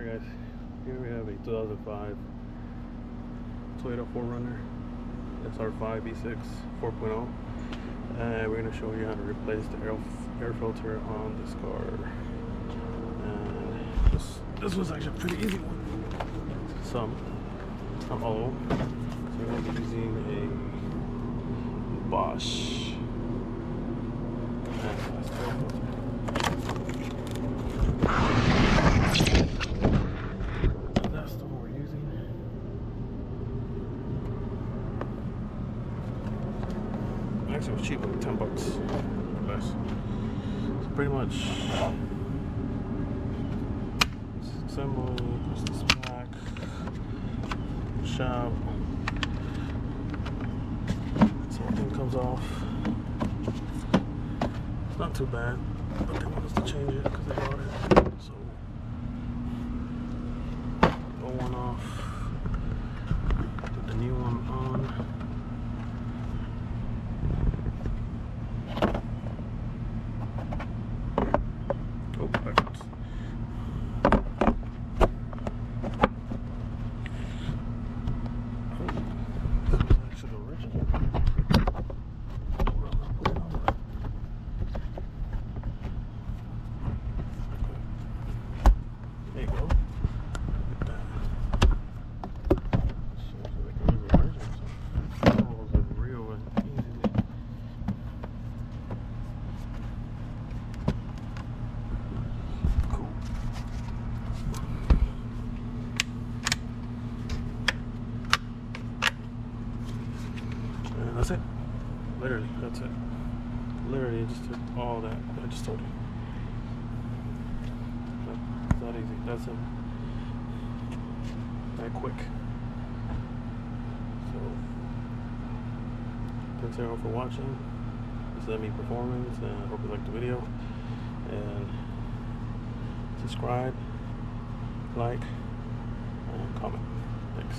Alright guys, here we have a 2005 Toyota 4Runner SR5 V6 4.0, and we're going to show you how to replace the air filter on this car. And this was actually a pretty easy one. Not all. So we're going to be using a Bosch Actually, it was cheap, like $10 less. So pretty much assembly, push this back, shop. So everything comes off. It's not too bad, but they want us to change it because they bought it. So pull one off, put the new one on. There you go. Look at that. Shows like a real version. Oh, it's a real one. Easy. Cool. And that's it. Literally, that's it. Literally, it just took all that I just told you. That easy. That's it. That quick. So, thanks everyone for watching. This is me performance, and I hope you liked the video. And subscribe, like, and comment. Thanks.